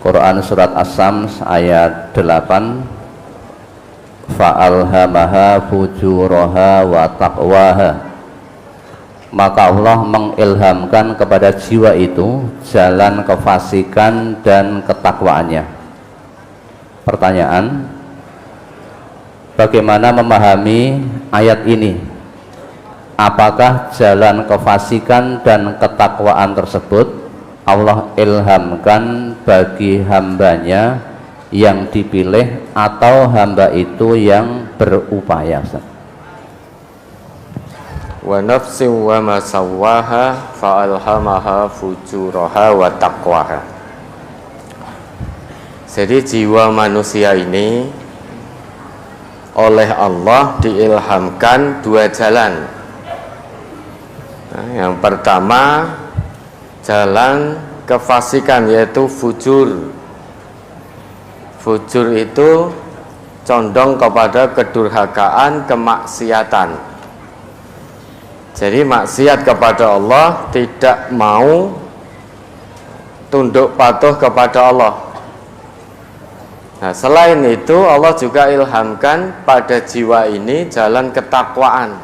Quran surat As-Sams ayat 8, fa'alhamaha fujuraha wa taqwaha. Maka Allah mengilhamkan kepada jiwa itu jalan kefasikan dan ketakwaannya. Pertanyaan, bagaimana memahami ayat ini? Apakah jalan kefasikan dan ketakwaan tersebut Allah ilhamkan bagi hambanya yang dipilih atau hamba itu yang berupaya? Wa nafsin wa ma sawwaha fa'alhamaha fujuraha wa taqwaha. Jadi jiwa manusia ini oleh Allah diilhamkan dua jalan. Nah, yang pertama jalan kefasikan, yaitu fujur. Fujur itu condong kepada kedurhakaan, kemaksiatan. Jadi maksiat kepada Allah, tidak mau tunduk patuh kepada Allah. Nah, selain itu Allah juga ilhamkan pada jiwa ini jalan ketakwaan.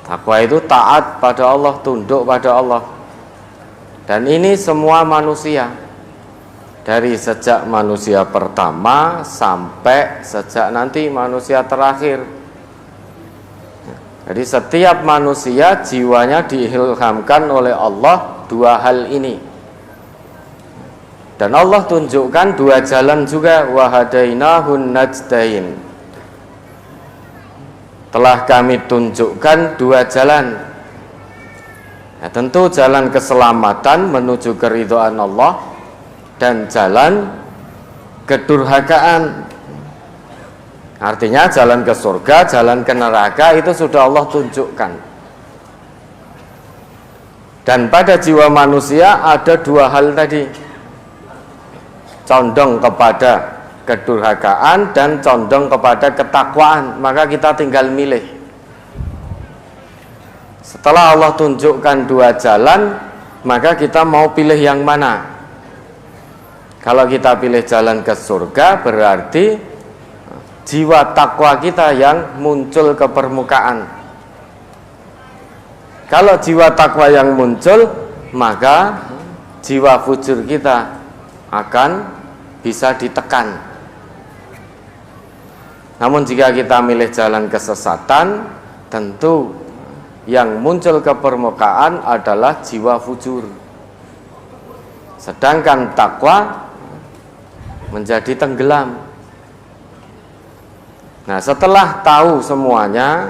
Takwa itu taat pada Allah, tunduk pada Allah. Dan ini semua manusia, dari sejak manusia pertama sampai sejak nanti manusia terakhir. Jadi setiap manusia jiwanya diilhamkan oleh Allah dua hal ini. Dan Allah tunjukkan dua jalan juga, wahadainahun najdain. Telah kami tunjukkan dua jalan. Nah, tentu jalan keselamatan menuju keridhaan Allah dan jalan kedurhakaan. Artinya jalan ke surga, jalan ke neraka itu sudah Allah tunjukkan. Dan pada jiwa manusia ada dua hal tadi, condong kepada kedurhakaan dan condong kepada ketakwaan. Maka kita tinggal milih. Setelah Allah tunjukkan dua jalan, maka kita mau pilih yang mana. Kalau kita pilih jalan ke surga, berarti jiwa takwa kita yang muncul ke permukaan. Kalau jiwa takwa yang muncul, maka jiwa fujur kita akan bisa ditekan. Namun jika kita milih jalan kesesatan, tentu yang muncul ke permukaan adalah jiwa fujur. Sedangkan takwa menjadi tenggelam. Nah, setelah tahu semuanya,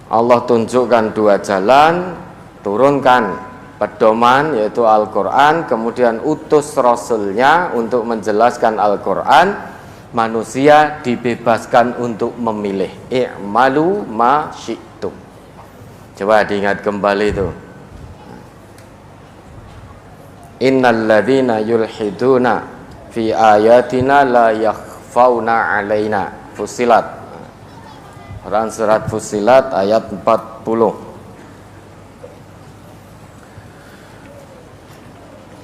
Allah tunjukkan dua jalan, turunkan pedoman yaitu Al-Quran, kemudian utus Rasulnya untuk menjelaskan Al-Quran. Manusia dibebaskan untuk memilih. I'malu ma syi'tum. Coba diingat kembali itu. Innal ladzina yulhiduna fi ayatina la yakhfauna alaina. Fussilat. Quran surat Fussilat ayat 40.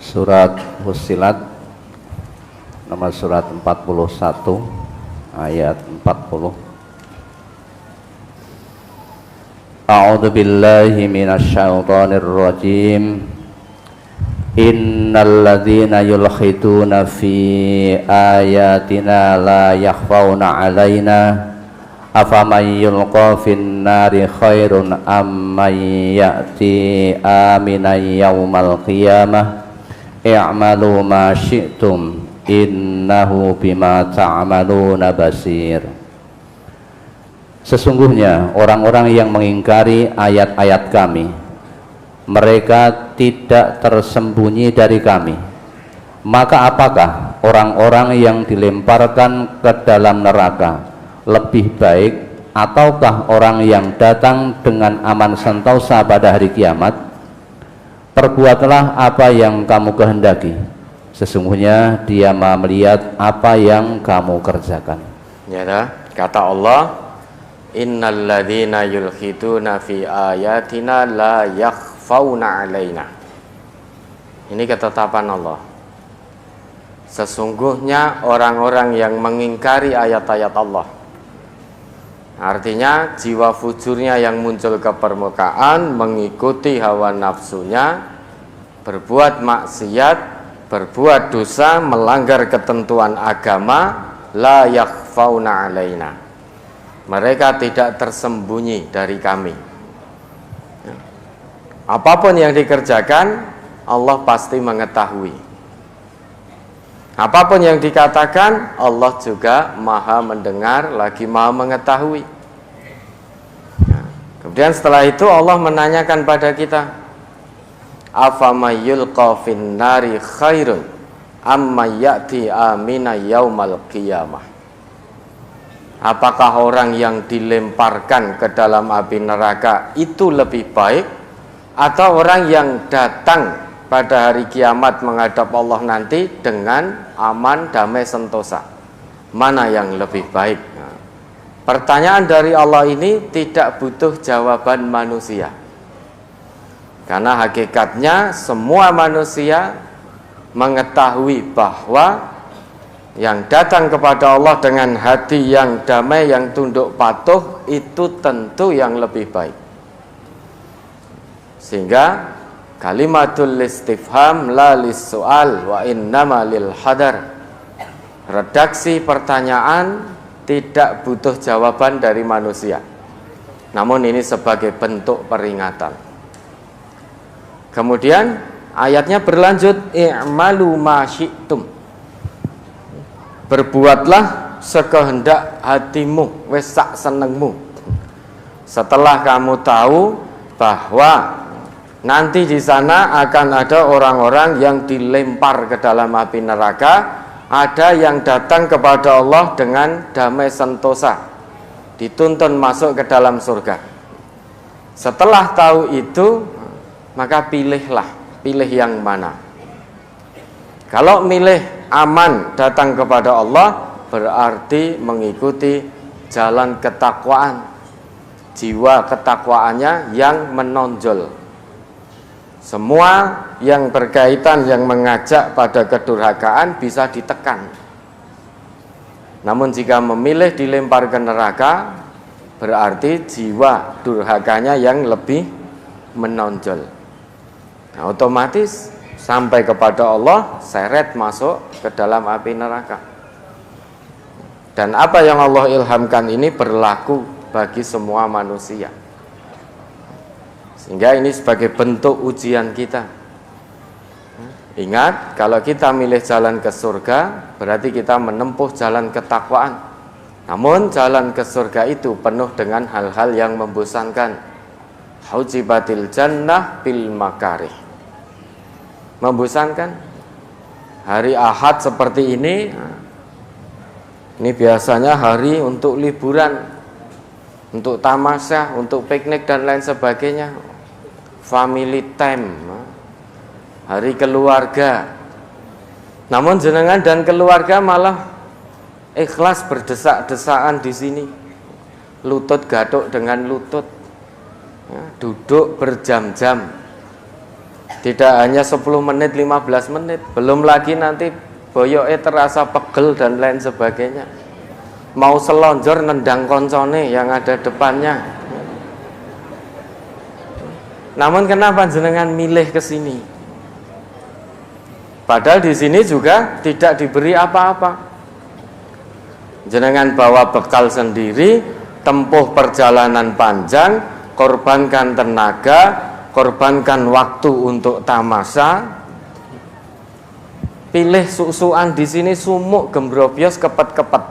Surat Fussilat nomor surat 41 ayat 40. A'udzu billahi minasy syaithanir rajim. Innal ladzina yulhiduna fi ayatina la yakhfauna 'alaina afaman yulqa fin nari khairun amman ya'ti aminan yaumal qiyamah i'malu ma syi'tum innahu bima ta'maluna basir. Sesungguhnya orang-orang yang mengingkari ayat-ayat kami, mereka tidak tersembunyi dari kami. Maka apakah orang-orang yang dilemparkan ke dalam neraka lebih baik, ataukah orang yang datang dengan aman sentosa pada hari kiamat? Perbuatlah apa yang kamu kehendaki, sesungguhnya Dia Maha melihat apa yang kamu kerjakan. Ya, kata Allah, innal ladzina yulhiduna fi ayatina la yakhfauna alaina. Ini ketetapan Allah. sesungguhnya orang-orang yang mengingkari ayat-ayat Allah. Artinya jiwa fujurnya yang muncul ke permukaan, mengikuti hawa nafsunya, berbuat maksiat, berbuat dosa, melanggar ketentuan agama, la yakhfauna alaina. Mereka tidak tersembunyi dari kami. Apapun yang dikerjakan, Allah pasti mengetahui. Apapun yang dikatakan, Allah juga maha mendengar, lagi maha mengetahui. Kemudian setelah itu Allah menanyakan pada kita, afamay yulqa fin nari khairun amma ya'ti amina yaumal qiyamah. Apakah orang yang dilemparkan ke dalam api neraka itu lebih baik, atau orang yang datang pada hari kiamat menghadap Allah nanti dengan aman, damai, sentosa? Mana yang lebih baik? Nah, pertanyaan dari Allah ini tidak butuh jawaban manusia, karena hakikatnya semua manusia mengetahui bahwa yang datang kepada Allah dengan hati yang damai, yang tunduk patuh, itu tentu yang lebih baik. Sehingga kalimatul istifham la lis-su'al wa innama lil hadar. Redaksi pertanyaan tidak butuh jawaban dari manusia, namun ini sebagai bentuk peringatan. Kemudian ayatnya berlanjut, i'malu ma syi'tum. Berbuatlah sekehendak hatimu, wes sak senengmu. Setelah kamu tahu bahwa nanti di sana akan ada orang-orang yang dilempar ke dalam api neraka, ada yang datang kepada Allah dengan damai sentosa, dituntun masuk ke dalam surga. Setelah tahu itu, maka pilih yang mana. Kalau milih aman datang kepada Allah, berarti mengikuti jalan ketakwaan, jiwa ketakwaannya yang menonjol. Semua yang berkaitan, yang mengajak pada kedurhakaan bisa ditekan. Namun jika memilih dilempar ke neraka, berarti jiwa durhakanya yang lebih menonjol. Nah, otomatis sampai kepada Allah, seret masuk ke dalam api neraka. Dan apa yang Allah ilhamkan ini berlaku bagi semua manusia. Sehingga ini sebagai bentuk ujian kita. Ingat, kalau kita milih jalan ke surga, berarti kita menempuh jalan ketakwaan. Namun jalan ke surga itu penuh dengan hal-hal yang membosankan. Hujibatil jannah bil makarih. Membosankan. Hari Ahad seperti ini biasanya hari untuk liburan, untuk tamasya, untuk piknik dan lain sebagainya, family time, hari keluarga. Namun jenengan dan keluarga malah ikhlas berdesak-desakan di sini, lutut gaduk dengan lutut, duduk berjam-jam. Tidak hanya 10 menit, 15 menit, belum lagi nanti boyoknya terasa pegel dan lain sebagainya. Mau selonjor nendang koncone yang ada depannya. Namun kenapa jenengan milih ke sini? Padahal di sini juga tidak diberi apa-apa. Jenengan bawa bekal sendiri, tempuh perjalanan panjang, korbankan tenaga, korbankan waktu untuk tamasya. Pilih susuan di sini sumuk, gembrobyos, kepet-kepet.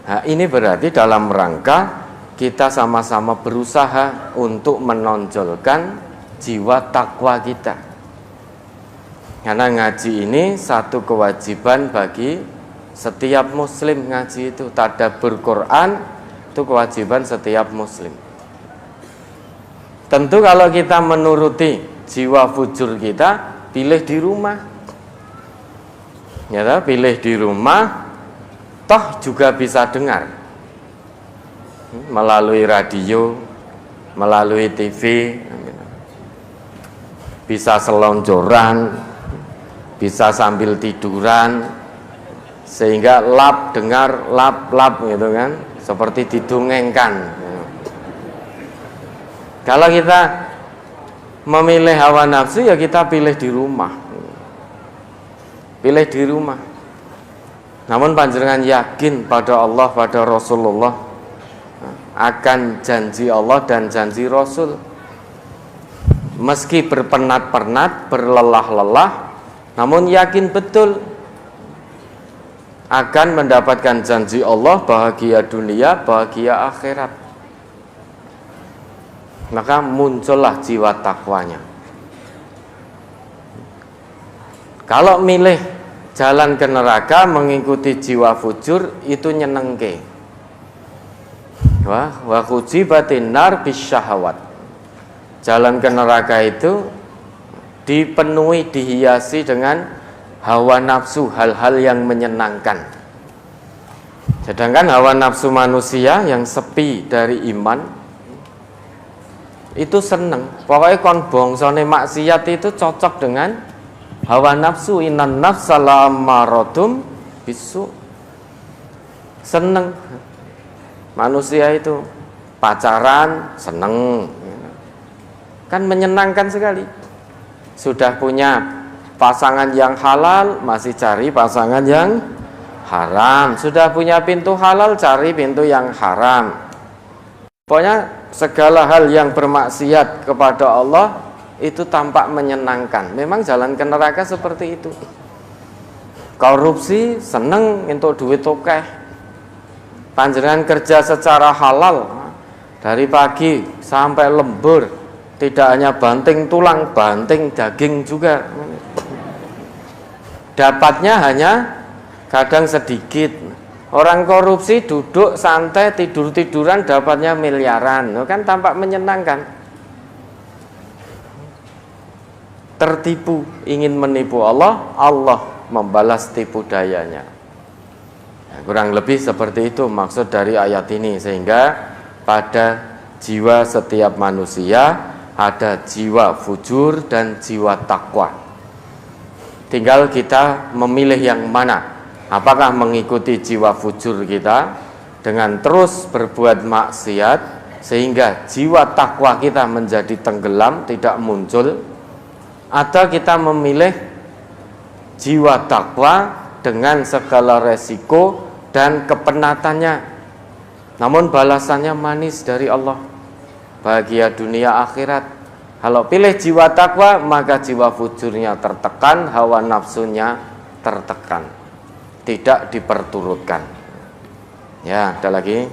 Nah, ini berarti dalam rangka kita sama-sama berusaha untuk menonjolkan jiwa takwa kita. Karena ngaji ini satu kewajiban bagi setiap muslim. Ngaji itu tadabbur Quran itu kewajiban setiap muslim. Tentu kalau kita menuruti jiwa fujur kita, pilih di rumah. Ya, pilih di rumah, toh juga bisa dengar melalui radio, melalui TV, bisa selonjoran, bisa sambil tiduran, sehingga lap dengar lap gitu kan, seperti didongengkan. Kalau kita memilih hawa nafsu, ya kita pilih di rumah, pilih di rumah. Namun panjenengan yakin pada Allah, pada Rasulullah, akan janji Allah dan janji Rasul. Meski berpenat-penat, berlelah-lelah, namun yakin betul akan mendapatkan janji Allah, bahagia dunia, bahagia akhirat. Maka muncullah jiwa takwanya. Kalau milih jalan ke neraka mengikuti jiwa fujur, itu nyenengke. Wa khujibatin nar bisyahawat. Jalan ke neraka itu dipenuhi, dihiasi dengan hawa nafsu, hal-hal yang menyenangkan. Sedangkan hawa nafsu manusia yang sepi dari iman itu seneng. Pokoknya kon bongsone maksiat itu cocok dengan hawa nafsu. Innan nafsa la'ammaradum bisu. Seneng. Manusia itu pacaran seneng, kan menyenangkan sekali. Sudah punya pasangan yang halal, masih cari pasangan yang haram. Sudah punya pintu halal, cari pintu yang haram. Pokoknya segala hal yang bermaksiat kepada Allah itu tampak menyenangkan. Memang jalan ke neraka seperti itu. Korupsi seneng untuk duit tokeh. Panjenengan kerja secara halal dari pagi sampai lembur, tidak hanya banting tulang, banting daging juga. Dapatnya hanya kadang sedikit. Orang korupsi duduk santai, tidur-tiduran, dapatnya miliaran. Kan tampak menyenangkan. Tertipu, ingin menipu Allah, Allah membalas tipu dayanya. Ya, kurang lebih seperti itu maksud dari ayat ini. Sehingga pada jiwa setiap manusia ada jiwa fujur dan jiwa takwa. Tinggal kita memilih yang mana. Apakah mengikuti jiwa fujur kita dengan terus berbuat maksiat sehingga jiwa takwa kita menjadi tenggelam, tidak muncul, atau kita memilih jiwa takwa dengan segala resiko dan kepenatannya, namun balasannya manis dari Allah, bahagia dunia akhirat. Kalau pilih jiwa takwa, maka jiwa fujurnya tertekan, hawa nafsunya tertekan, tidak diperturutkan. Ya, ada lagi.